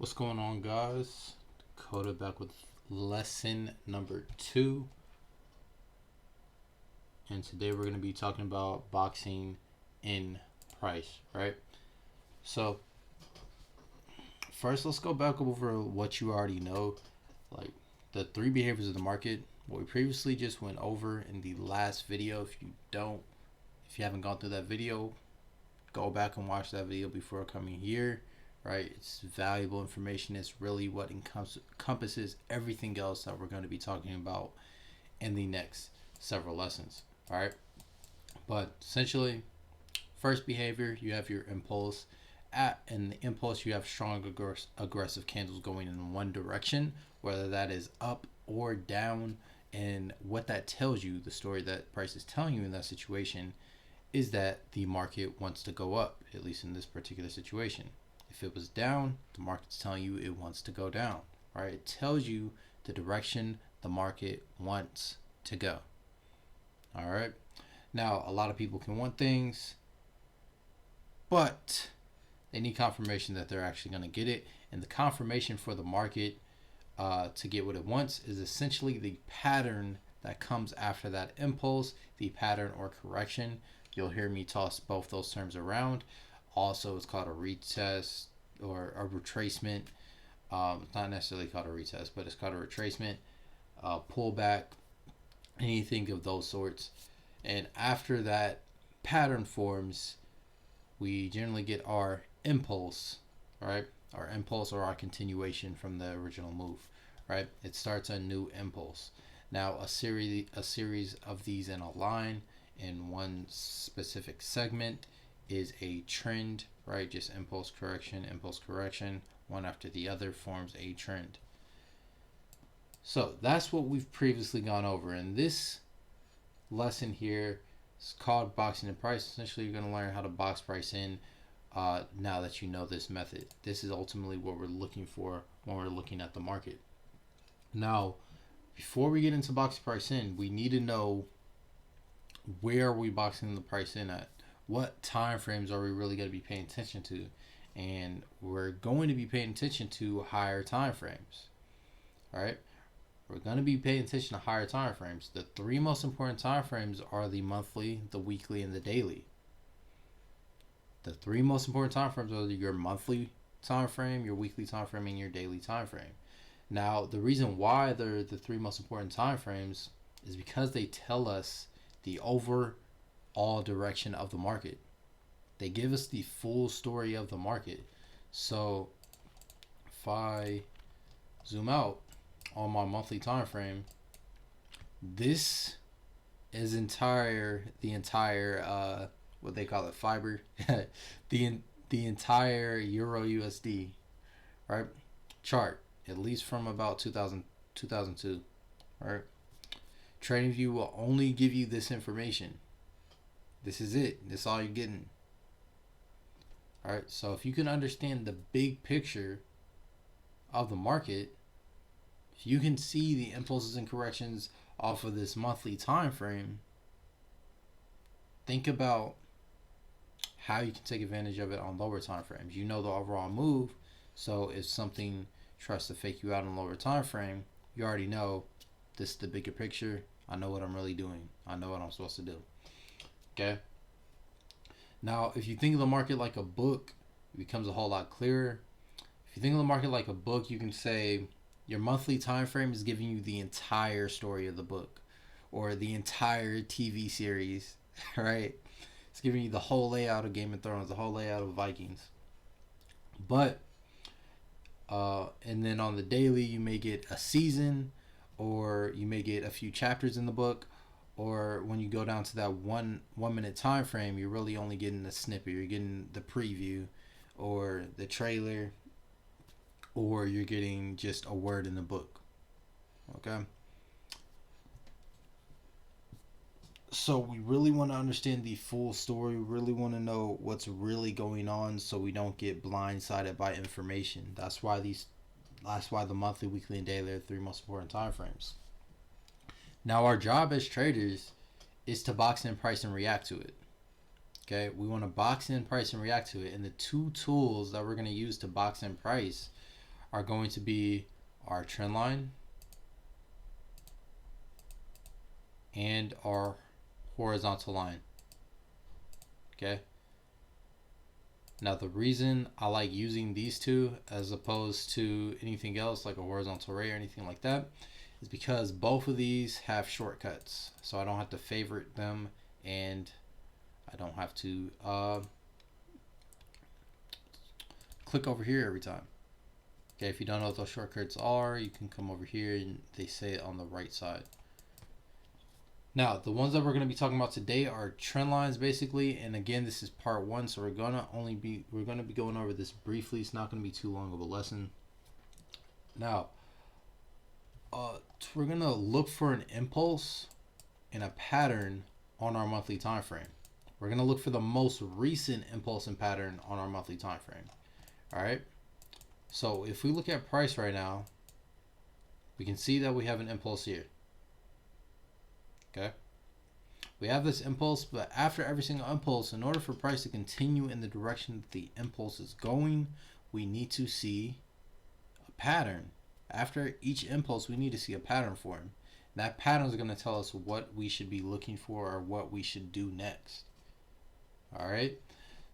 What's going on, guys? Dakota back with lesson number 2, and today we're going to be talking about boxing in price, right? So first, let's go back over what you already know, like the 3 behaviors of the market, what we previously just went over in the last video. If you haven't gone through that video, go back and watch that video before coming here. Right, it's valuable information. It's really what encompasses everything else that we're going to be talking about in the next several lessons. All right, but essentially, first behavior, you have your impulse. In the impulse, you have strong aggressive candles going in one direction, whether that is up or down. And what that tells you, the story that price is telling you in that situation, is that the market wants to go up, at least in this particular situation. If it was down, the market's telling you it wants to go down, right? It tells you the direction the market wants to go. All right. Now, a lot of people can want things, but they need confirmation that they're actually going to get it. And the confirmation for the market to get what it wants is essentially the pattern that comes after that impulse, the pattern or correction. You'll hear me toss both those terms around. Also, it's called a retest or a retracement. It's not necessarily called a retest, but it's called a retracement, pullback, anything of those sorts. And after that pattern forms, we generally get our impulse, right? Our impulse or our continuation from the original move, right? It starts a new impulse. Now, a series of these in a line in one specific segment is a trend, right? Just impulse correction, one after the other forms a trend. So that's what we've previously gone over. And this lesson here is called boxing in price. Essentially, you're going to learn how to box price in now that you know this method. This is ultimately what we're looking for when we're looking at the market. Now, before we get into boxing price in, we need to know where are we boxing the price in at. What time frames are we really going to be paying attention to? And we're going to be paying attention to higher time frames. All right, we're going to be paying attention to higher time frames. The 3 most important time frames are the monthly, the weekly, and the daily. The 3 most important time frames are your monthly time frame, your weekly time frame, and your daily time frame. Now, the reason why they're the 3 most important time frames is because they tell us the overall direction of the market. They give us the full story of the market. So if I zoom out on my monthly time frame, this is the entire what they call it, fiber, the entire Euro USD, right, chart, at least from about 2002, right? TradingView will only give you this information. This is it. This is all you're getting. All right. So if you can understand the big picture of the market, if you can see the impulses and corrections off of this monthly time frame, think about how you can take advantage of it on lower time frames. You know the overall move, so if something tries to fake you out on lower time frame, you already know this is the bigger picture. I know what I'm really doing. I know what I'm supposed to do. Okay. Now, if you think of the market like a book, it becomes a whole lot clearer. If you think of the market like a book, you can say your monthly time frame is giving you the entire story of the book or the entire TV series, right? It's giving you the whole layout of Game of Thrones, the whole layout of Vikings. But and then on the daily, you may get a season, or you may get a few chapters in the book, or when you go down to that one minute time frame, you're really only getting a snippet. You're getting the preview or the trailer, or you're getting just a word in the book. Okay. So we really want to understand the full story. We really want to know what's really going on, so we don't get blindsided by information. That's why the monthly, weekly, and daily are the 3 most important time frames. Now, our job as traders is to box in price and react to it. Okay, we want to box in price and react to it. And the 2 tools that we're going to use to box in price are going to be our trend line and our horizontal line. Okay. Now the reason I like using these two as opposed to anything else like a horizontal ray or anything like that is because both of these have shortcuts. So I don't have to favorite them, and I don't have to click over here every time. Okay, if you don't know what those shortcuts are, you can come over here and they say it on the right side. Now, the ones that we're going to be talking about today are trend lines, basically. And again, this is part one, so we're going to be going over this briefly. It's not going to be too long of a lesson. Now, we're going to look for an impulse and a pattern on our monthly time frame. We're going to look for the most recent impulse and pattern on our monthly time frame. All right. So if we look at price right now, we can see that we have an impulse here. Okay, we have this impulse, but after every single impulse, in order for price to continue in the direction that the impulse is going, we need to see a pattern. After each impulse, we need to see a pattern for him. That pattern is going to tell us what we should be looking for or what we should do next. All right,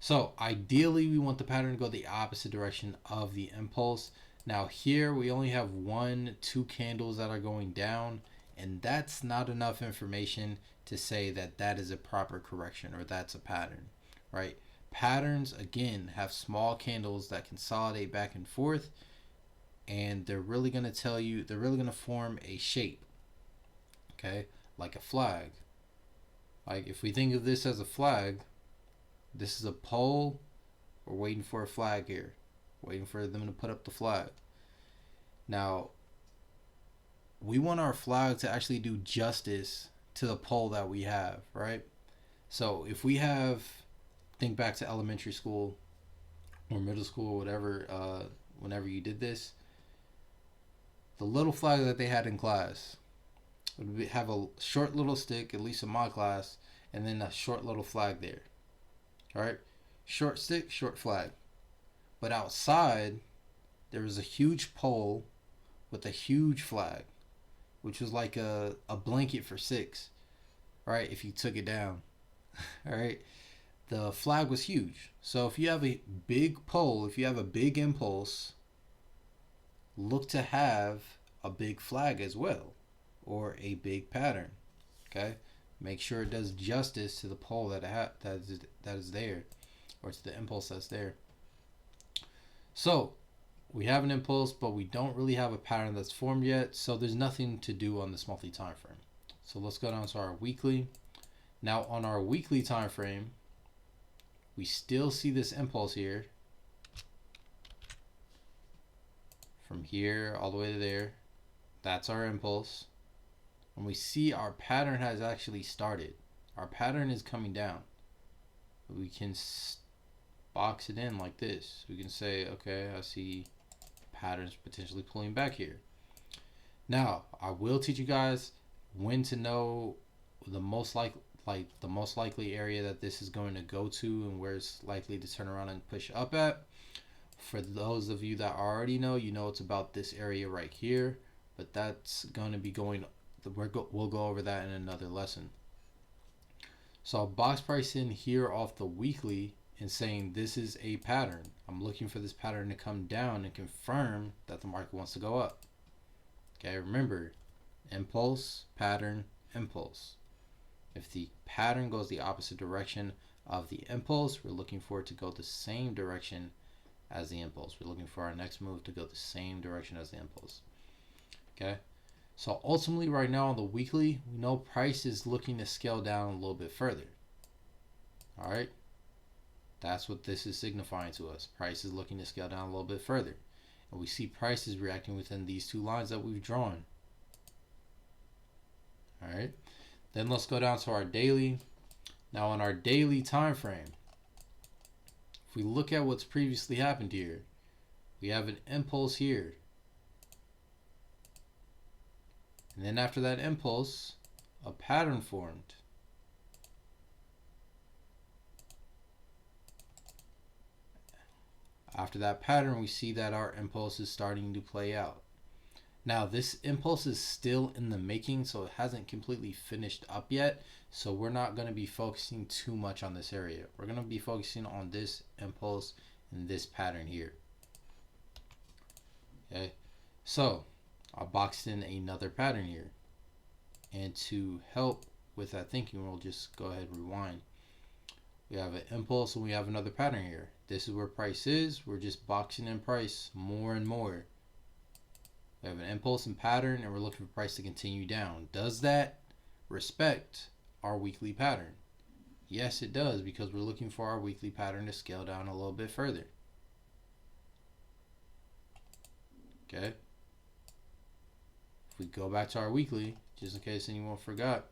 so ideally we want the pattern to go the opposite direction of the impulse. Now here we only have 1-2 candles that are going down, and that's not enough information to say that that is a proper correction or that's a pattern, right? Patterns, again, have small candles that consolidate back and forth, and they're really going to tell you, they're really going to form a shape, okay? Like a flag. Like if we think of this as a flag, this is a pole. We're waiting for a flag here, waiting for them to put up the flag. Now, we want our flag to actually do justice to the pole that we have, right? So if we have, think back to elementary school or middle school or whatever, whenever you did this, the little flag that they had in class would have a short little stick, at least in my class, and then a short little flag there. All right, short stick, short flag. But outside, there was a huge pole with a huge flag, which was like a blanket for 6, right? If you took it down, all right? The flag was huge. So if you have a big pole, if you have a big impulse, look to have a big flag as well, or a big pattern, okay? Make sure it does justice to the pole that is there, or to the impulse that's there. So we have an impulse, but we don't really have a pattern that's formed yet, so there's nothing to do on this monthly time frame. So let's go down to our weekly. Now on our weekly time frame, we still see this impulse here, from here all the way to there. That's our impulse, and we see our pattern has actually started. Our pattern is coming down. We can box it in like this. We can say, okay, I see patterns potentially pulling back here. Now I will teach you guys when to know the most likely area that this is going to go to and where it's likely to turn around and push up at. For those of you that already know, you know it's about this area right here, but that's going to be going, we'll go over that in another lesson. So I'll box price in here off the weekly and saying this is a pattern. I'm looking for this pattern to come down and confirm that the market wants to go up. Okay, remember, impulse, pattern, impulse. If the pattern goes the opposite direction of the impulse, we're looking for it to go the same direction as the impulse. We're looking for our next move to go the same direction as the impulse. Okay, so ultimately right now on the weekly, we know price is looking to scale down a little bit further. All right, that's what this is signifying to us. Price is looking to scale down a little bit further, and we see prices reacting within these two lines that we've drawn. All right, then let's go down to our daily. Now on our daily time frame, if we look at what's previously happened here, we have an impulse here, and then after that impulse, a pattern formed. After that pattern, we see that our impulse is starting to play out. Now, this impulse is still in the making, so it hasn't completely finished up yet. So we're not going to be focusing too much on this area. We're going to be focusing on this impulse and this pattern here. Okay, so I boxed in another pattern here. And to help with that thinking, we'll just go ahead and rewind. We have an impulse and we have another pattern here. This is where price is. We're just boxing in price more and more. We have an impulse and pattern, and we're looking for price to continue down. Does that respect our weekly pattern? Yes, it does, because we're looking for our weekly pattern to scale down a little bit further. Okay. If we go back to our weekly, just in case anyone forgot,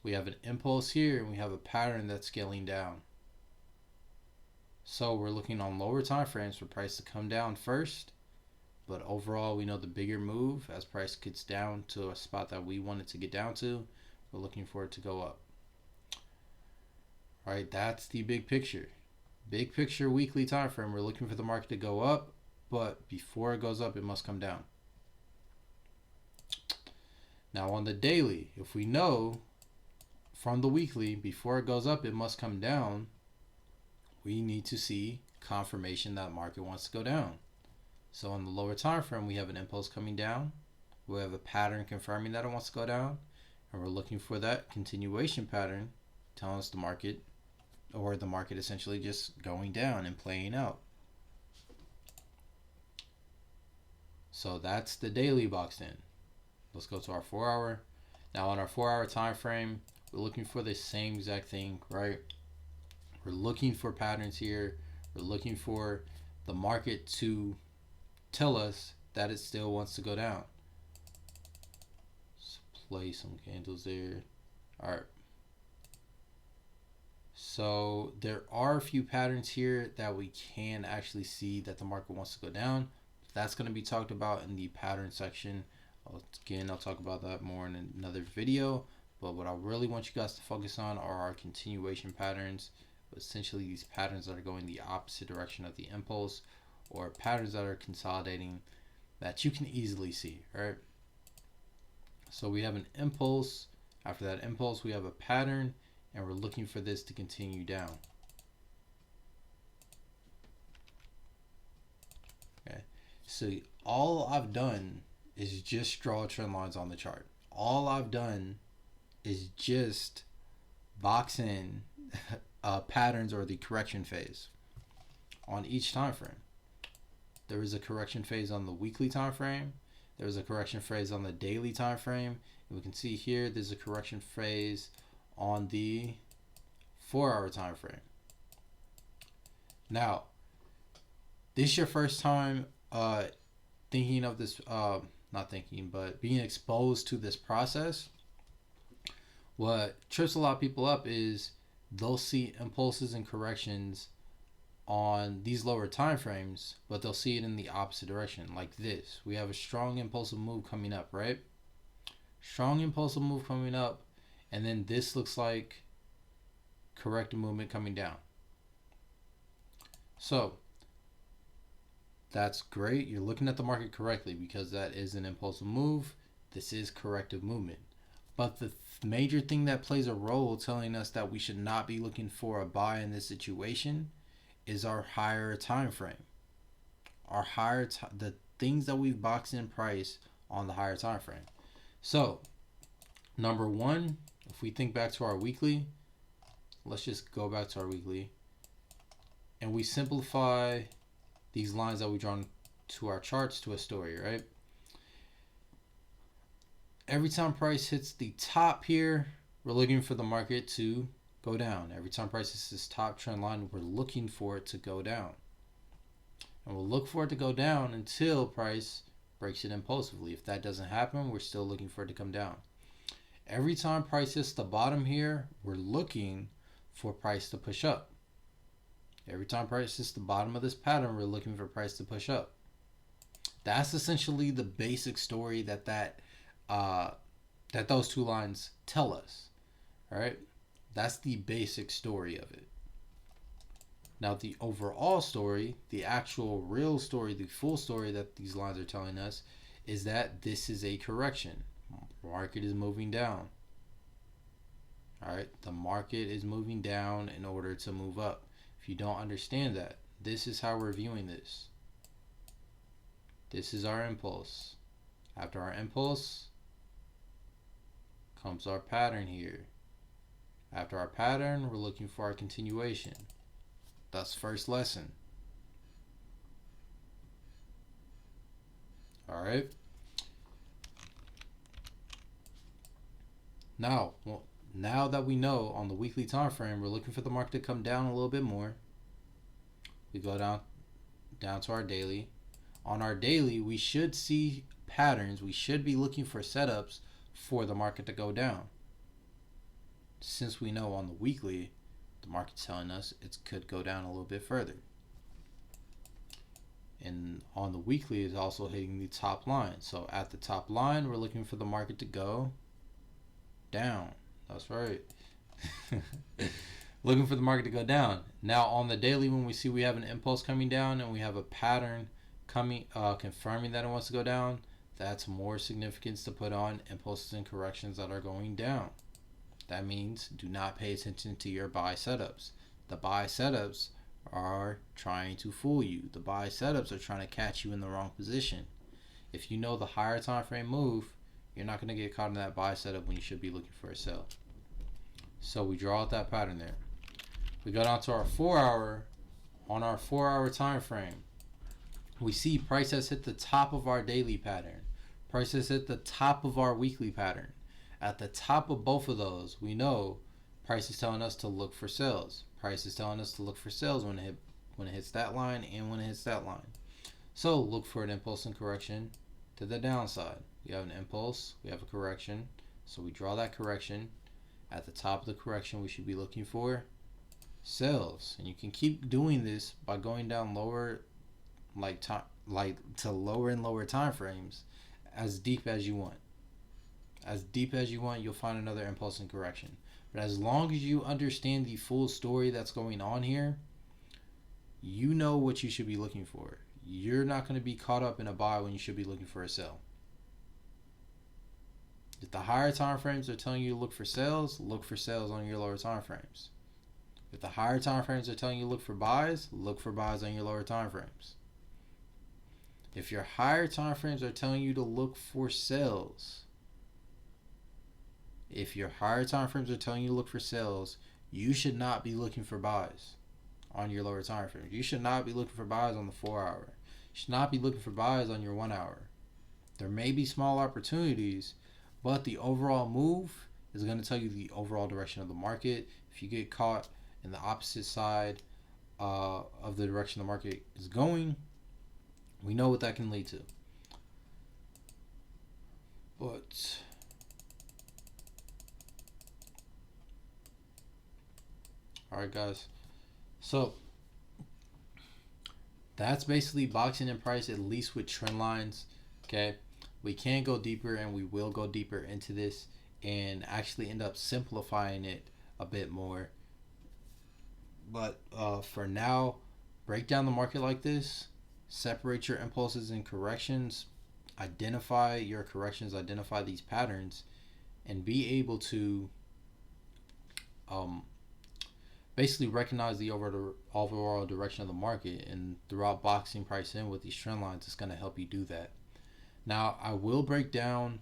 we have an impulse here and we have a pattern that's scaling down. So we're looking on lower time frames for price to come down first. But overall, we know the bigger move, as price gets down to a spot that we want it to get down to, we're looking for it to go up. All right, that's the big picture. Big picture weekly time frame, we're looking for the market to go up, but before it goes up, it must come down. Now on the daily, if we know from the weekly, before it goes up, it must come down, we need to see confirmation that market wants to go down. So on the lower time frame, we have an impulse coming down. We have a pattern confirming that it wants to go down. And we're looking for that continuation pattern telling us the market, or the market essentially just going down and playing out. So that's the daily boxed in. Let's go to our 4 hour. Now on our 4 hour time frame, we're looking for the same exact thing, right? We're looking for patterns here. We're looking for the market to tell us that it still wants to go down. Let's play some candles there. All right. So there are a few patterns here that we can actually see that the market wants to go down. That's going to be talked about in the pattern section. I'll talk about that more in another video. But what I really want you guys to focus on are our continuation patterns. Essentially, these patterns that are going the opposite direction of the impulse, or patterns that are consolidating that you can easily see, right? So we have an impulse. After that impulse, we have a pattern, and we're looking for this to continue down. Okay, so all I've done is just draw trend lines on the chart. All I've done is just box in patterns or the correction phase on each time frame. There is a correction phase on the weekly time frame. There's a correction phase on the daily time frame. And we can see here there's a correction phase on the 4 hour time frame. Now, this is your first time thinking of this, not thinking, but being exposed to this process. What trips a lot of people up is they'll see impulses and corrections on these lower time frames, but they'll see it in the opposite direction, like this. We have a strong impulsive move coming up, right? Strong impulsive move coming up, and then this looks like corrective movement coming down. So that's great. You're looking at the market correctly, because that is an impulsive move. This is corrective movement. But the major thing that plays a role telling us that we should not be looking for a buy in this situation is our higher time frame. The things that we've boxed in price on the higher time frame. So number one, if we think back to our weekly, let's just go back to our weekly, and we simplify these lines that we've drawn to our charts to a story, right? Every time price hits the top here, we're looking for the market to go down. Every time price hits this top trend line, we're looking for it to go down. And we'll look for it to go down until price breaks it impulsively. If that doesn't happen, we're still looking for it to come down. Every time price hits the bottom here, we're looking for price to push up. Every time price hits the bottom of this pattern, we're looking for price to push up. That's essentially the basic story that those two lines tell us. All right, that's the basic story of it. Now, the overall story, the actual real story, the full story that these lines are telling us is that this is a correction. Market is moving down. All right, the market is moving down in order to move up. If you don't understand that, this is how we're viewing this. This is our impulse. After our impulse comes our pattern here. After our pattern, we're looking for our continuation. That's first lesson. All right. Now, now that we know on the weekly time frame, we're looking for the market to come down a little bit more. We go down to our daily. On our daily, we should see patterns. We should be looking for setups for the market to go down. Since we know on the weekly, the market's telling us it could go down a little bit further. And on the weekly is also hitting the top line. So at the top line, we're looking for the market to go down. That's right. Looking for the market to go down. Now on the daily, when we see we have an impulse coming down and we have a pattern coming confirming that it wants to go down, that's more significance to put on impulses and corrections that are going down. That means do not pay attention to your buy setups. The buy setups are trying to fool you. The buy setups are trying to catch you in the wrong position. If you know the higher time frame move, you're not going to get caught in that buy setup when you should be looking for a sell. So we draw out that pattern there. We go down to our 4 hour. On our 4 hour time frame, we see price has hit the top of our daily pattern. Price has hit the top of our weekly pattern. At the top of both of those, we know price is telling us to look for sales. Price is telling us to look for sales when it hits that line and when it hits that line. So look for an impulse and correction to the downside. We have an impulse, we have a correction. So we draw that correction. At the top of the correction, we should be looking for sales. And you can keep doing this by going down lower, to lower and lower time frames as deep as you want. As deep as you want, you'll find another impulse and correction. But as long as you understand the full story that's going on here, you know what you should be looking for. You're not going to be caught up in a buy when you should be looking for a sell. If the higher time frames are telling you to look for sales on your lower time frames. If the higher time frames are telling you to look for buys on your lower time frames. If your higher time frames are telling you to look for sales, you should not be looking for buys on your lower time frames. You should not be looking for buys on the 4 hour. You should not be looking for buys on your 1 hour. There may be small opportunities, but the overall move is going to tell you the overall direction of the market. If you get caught in the opposite side of the direction the market is going, we know what that can lead to. But all right, guys. So that's basically boxing in price, at least with trend lines. Okay, we can go deeper, and we will go deeper into this and actually end up simplifying it a bit more. But for now, break down the market like this. Separate your impulses and corrections. Identify your corrections. Identify these patterns, and be able to basically recognize the overall direction of the market. And throughout boxing price in with these trend lines, it's going to help you do that. Now, I will break down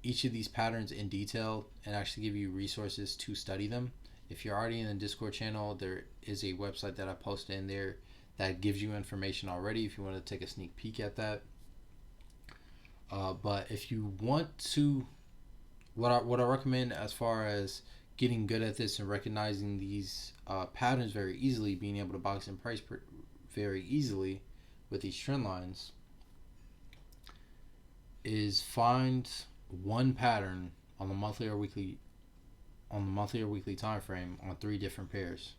each of these patterns in detail and actually give you resources to study them. If you're already in the Discord channel, there is a website that I posted in there that gives you information already if you want to take a sneak peek at that. But if you want to, what I recommend as far as getting good at this and recognizing these patterns very easily, being able to box in price very easily with these trend lines, is find one pattern on the monthly or weekly time frame on 3 different pairs.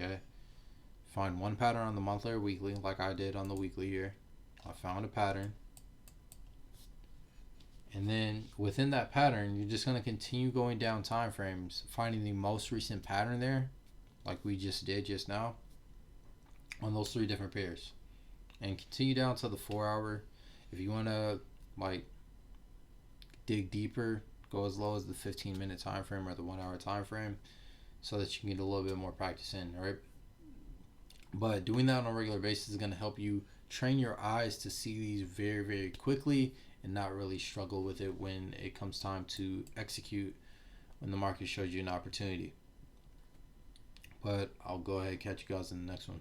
Okay, find one pattern on the monthly or weekly, like I did on the weekly here. I found a pattern, and then within that pattern, you're just going to continue going down time frames, finding the most recent pattern there, like we just did just now on those three different pairs, and continue down to the 4 hour. If you want to like dig deeper, go as low as the 15-minute time frame or the 1 hour time frame, so that you can get a little bit more practice in, right? But doing that on a regular basis is going to help you train your eyes to see these very, very quickly and not really struggle with it when it comes time to execute when the market shows you an opportunity. But I'll go ahead and catch you guys in the next one.